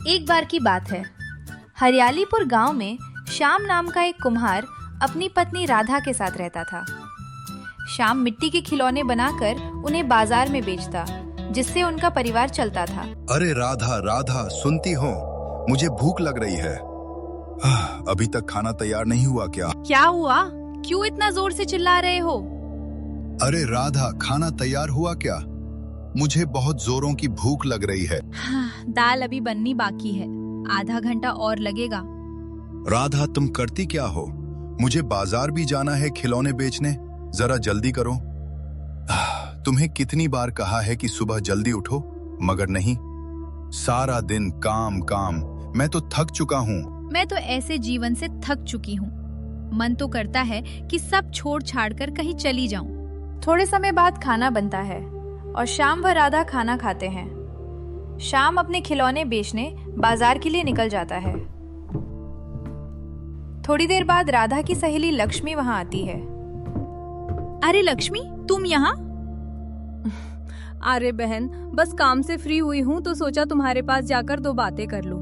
एक बार की बात है। हरियालीपुर गांव में श्याम नाम का एक कुम्हार अपनी पत्नी राधा के साथ रहता था। श्याम मिट्टी के खिलौने बनाकर उन्हें बाजार में बेचता, जिससे उनका परिवार चलता था। अरे राधा राधा, सुनती हो? मुझे भूख लग रही है। अभी तक खाना तैयार नहीं हुआ क्या? क्या हुआ? क्यों इतना जोर से चिल्ला रहे हो? अरे राधा, खाना तैयार हुआ क्या? मुझे बहुत जोरों की भूख लग रही है। दाल अभी बननी बाकी है, आधा घंटा और लगेगा। राधा, तुम करती क्या हो? मुझे बाजार भी जाना है खिलौने बेचने, जरा जल्दी करो। तुम्हें कितनी बार कहा है कि सुबह जल्दी उठो, मगर नहीं। सारा दिन काम काम, मैं तो थक चुका हूँ। मैं तो ऐसे जीवन से थक चुकी हूँ। मन तो करता है कि सब छोड़ छाड़ कर कहीं चली जाऊं। थोड़े समय बाद खाना बनता है और श्याम व राधा खाना खाते हैं। श्याम अपने खिलौने बेचने बाजार के लिए निकल जाता है। थोड़ी देर बाद राधा की सहेली लक्ष्मी वहां आती है। अरे लक्ष्मी, तुम यहाँ? अरे बहन, बस काम से फ्री हुई हूँ तो सोचा तुम्हारे पास जाकर दो बातें कर लूं।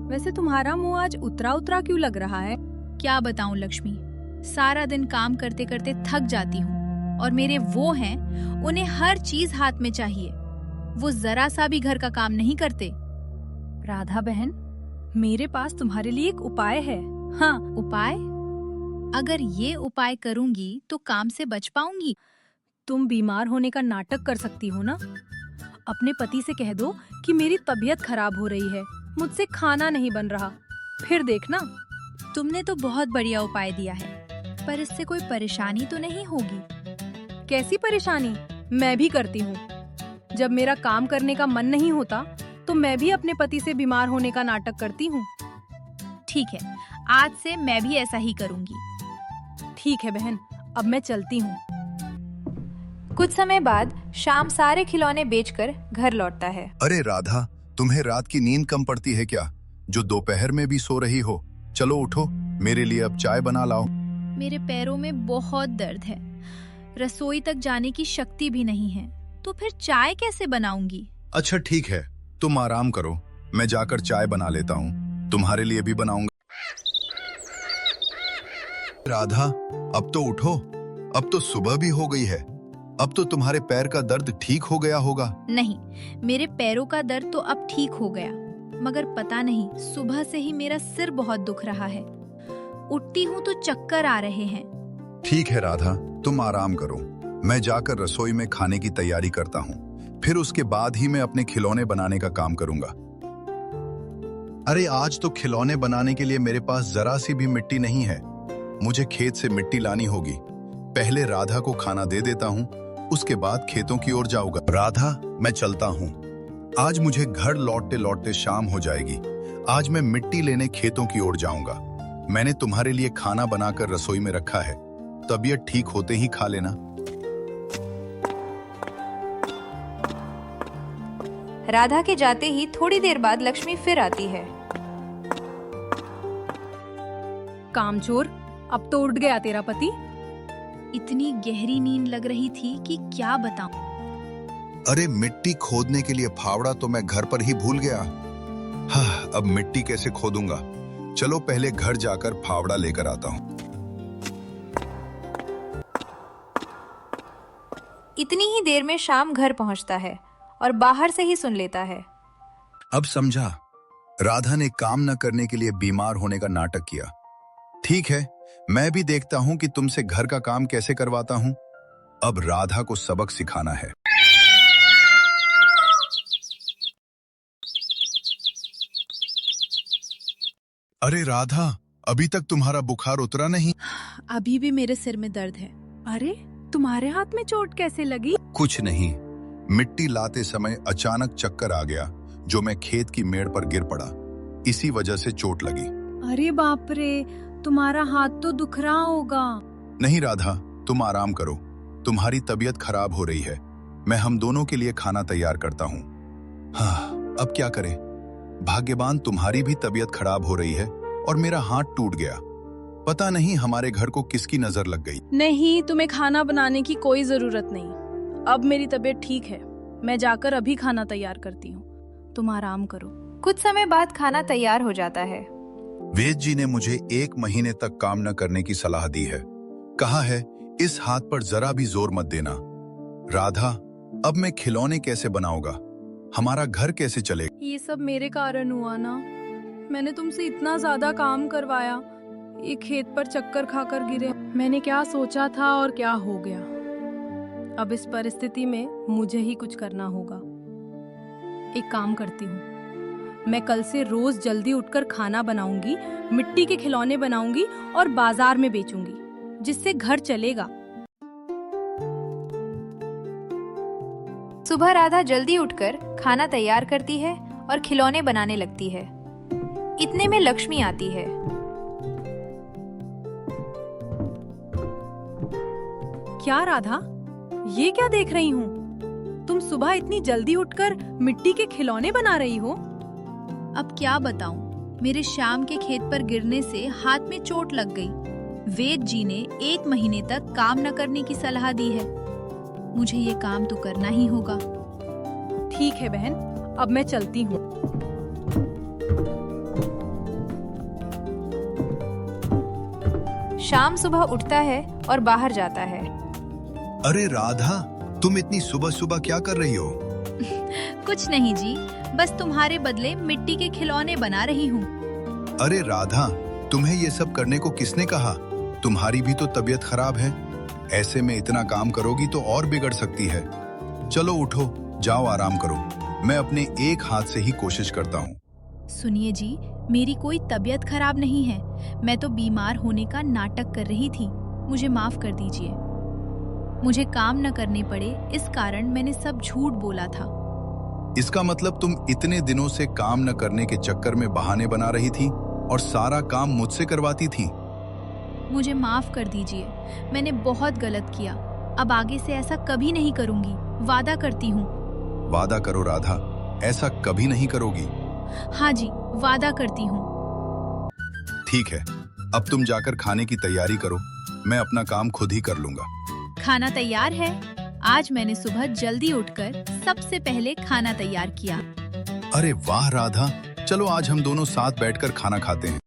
वैसे तुम्हारा मुंह आज उतरा उतरा क्यों लग रहा है? क्या बताऊं लक्ष्मी, सारा दिन काम करते करते थक जाती हूँ और मेरे वो हैं, उन्हें हर चीज हाथ में चाहिए। वो जरा सा भी घर का काम नहीं करते। राधा बहन, मेरे पास तुम्हारे लिए एक उपाय है। हाँ, उपाय? अगर ये उपाय करूंगी तो काम से बच पाऊंगी। तुम बीमार होने का नाटक कर सकती हो ना? अपने पति से कह दो कि मेरी तबीयत खराब हो रही है, मुझसे खाना नहीं बन रहा, फिर देखना। तुमने तो बहुत बढ़िया उपाय दिया है, पर इससे कोई परेशानी तो नहीं होगी? कैसी परेशानी? मैं भी करती हूँ। जब मेरा काम करने का मन नहीं होता तो मैं भी अपने पति से बीमार होने का नाटक करती हूँ। ठीक है, आज से मैं भी ऐसा ही करूंगी। ठीक है बहन, अब मैं चलती हूँ। कुछ समय बाद शाम सारे खिलौने बेचकर घर लौटता है। अरे राधा, तुम्हें रात की नींद कम पड़ती है क्या, जो दोपहर में भी सो रही हो? चलो उठो, मेरे लिए अब चाय बना लाओ। मेरे पैरों में बहुत दर्द है, रसोई तक जाने की शक्ति भी नहीं है, तो फिर चाय कैसे बनाऊंगी? अच्छा ठीक है, तुम आराम करो, मैं जाकर चाय बना लेता हूँ, तुम्हारे लिए भी बनाऊंगा। राधा, अब तो उठो, अब तो सुबह भी हो गई है। अब तो तुम्हारे पैर का दर्द ठीक हो गया होगा। नहीं, मेरे पैरों का दर्द तो अब ठीक हो गया, मगर पता नहीं सुबह से ही मेरा सिर बहुत दुख रहा है। उठती हूँ तो चक्कर आ रहे हैं। ठीक है राधा, तुम आराम करो, मैं जाकर रसोई में खाने की तैयारी करता हूँ, फिर उसके बाद ही मैं अपने खिलौने बनाने का काम करूंगा। अरे आज तो खिलौने बनाने के लिए मेरे पास जरा सी भी मिट्टी नहीं है। मुझे खेत से मिट्टी लानी होगी। पहले राधा को खाना दे देता हूँ, उसके बाद खेतों की ओर जाऊंगा। राधा, मैं चलता हूँ। आज मुझे घर लौटते लौटते शाम हो जाएगी। आज मैं मिट्टी लेने खेतों की ओर जाऊंगा। मैंने तुम्हारे लिए खाना बनाकर रसोई में रखा है, तबीयत ठीक होते ही खा लेना। राधा के जाते ही थोड़ी देर बाद लक्ष्मी फिर आती है। कामचोर, अब तो उठ गया तेरा पति। इतनी गहरी नींद लग रही थी कि क्या बताऊं। अरे मिट्टी खोदने के लिए फावड़ा तो मैं घर पर ही भूल गया। हाँ, अब मिट्टी कैसे खोदूंगा? चलो पहले घर जाकर फावड़ा लेकर आता हूँ। इतनी ही देर में शाम घर पहुंचता है और बाहर से ही सुन लेता है। अब समझा, राधा ने काम न करने के लिए बीमार होने का नाटक किया। ठीक है, मैं भी देखता हूं कि तुमसे घर का काम कैसे करवाता हूं। अब राधा को सबक सिखाना है। अरे राधा, अभी तक तुम्हारा बुखार उतरा नहीं? अभी भी मेरे सिर में दर्द है। अरे तुम्हारे हाथ में चोट कैसे लगी? कुछ नहीं, मिट्टी लाते समय अचानक चक्कर आ गया, जो मैं खेत की मेड़ पर गिर पड़ा। इसी वजह से चोट लगी। अरे बाप रे, तुम्हारा हाथ तो दुख रहा होगा। नहीं राधा, तुम आराम करो, तुम्हारी तबीयत खराब हो रही है। मैं हम दोनों के लिए खाना तैयार करता हूँ। हाँ, अब क्या करें? भाग्यवान तुम्हारी भी तबीयत खराब हो रही है और मेरा हाथ टूट गया। पता नहीं हमारे घर को किसकी नजर लग गई। नहीं, तुम्हें खाना बनाने की कोई जरूरत नहीं। अब मेरी तबीयत ठीक है, मैं जाकर अभी खाना तैयार करती हूँ। तुम आराम करो। कुछ समय बाद खाना तैयार हो जाता है। वेद जी ने मुझे 1 महीने तक काम न करने की सलाह दी है। कहा है इस हाथ पर जरा भी जोर मत देना। राधा, अब मैं खिलौने कैसे बनाऊंगा? हमारा घर कैसे चलेगा? ये सब मेरे कारण हुआ ना। मैंने तुमसे इतना ज्यादा काम करवाया, ये खेत पर चक्कर खाकर गिरे। मैंने क्या सोचा था और क्या हो गया। अब इस परिस्थिति में मुझे ही कुछ करना होगा। एक काम करती हूँ, मैं कल से रोज जल्दी उठकर खाना बनाऊंगी, मिट्टी के खिलौने बनाऊंगी और बाजार में बेचूंगी, जिससे घर चलेगा। सुबह राधा जल्दी उठकर खाना तैयार करती है और खिलौने बनाने लगती है। इतने में लक्ष्मी आती है। क्या राधा, ये क्या देख रही हूँ? तुम सुबह इतनी जल्दी उठकर मिट्टी के खिलौने बना रही हो? अब क्या बताऊं, मेरे श्याम के खेत पर गिरने से हाथ में चोट लग गई। वेद जी ने 1 महीने तक काम न करने की सलाह दी है। मुझे ये काम तो करना ही होगा। ठीक है बहन, अब मैं चलती हूँ। शाम सुबह उठता है और बाहर जाता है। अरे राधा, तुम इतनी सुबह सुबह क्या कर रही हो? कुछ नहीं जी, बस तुम्हारे बदले मिट्टी के खिलौने बना रही हूँ। अरे राधा, तुम्हें ये सब करने को किसने कहा? तुम्हारी भी तो तबीयत खराब है। ऐसे में इतना काम करोगी तो और बिगड़ सकती है। चलो उठो, जाओ आराम करो। मैं अपने एक हाथ से ही कोशिश करता हूँ। सुनिए जी, मेरी कोई तबीयत खराब नहीं है। मैं तो बीमार होने का नाटक कर रही थी। मुझे माफ कर दीजिए। मुझे काम न करने पड़े, इस कारण मैंने सब झूठ बोला था। इसका मतलब तुम इतने दिनों से काम न करने के चक्कर में बहाने बना रही थी और सारा काम मुझसे करवाती थी। मुझे माफ कर दीजिए, मैंने बहुत गलत किया। अब आगे से ऐसा कभी नहीं करूंगी, वादा करती हूँ। वादा करो राधा, ऐसा कभी नहीं करोगी। हाँ जी, वादा करती हूँ। ठीक है, अब तुम जाकर खाने की तैयारी करो। मैं अपना काम खुद ही कर लूंगा। खाना तैयार है। आज मैंने सुबह जल्दी उठकर सबसे पहले खाना तैयार किया। अरे वाह राधा, चलो आज हम दोनों साथ बैठकर खाना खाते हैं।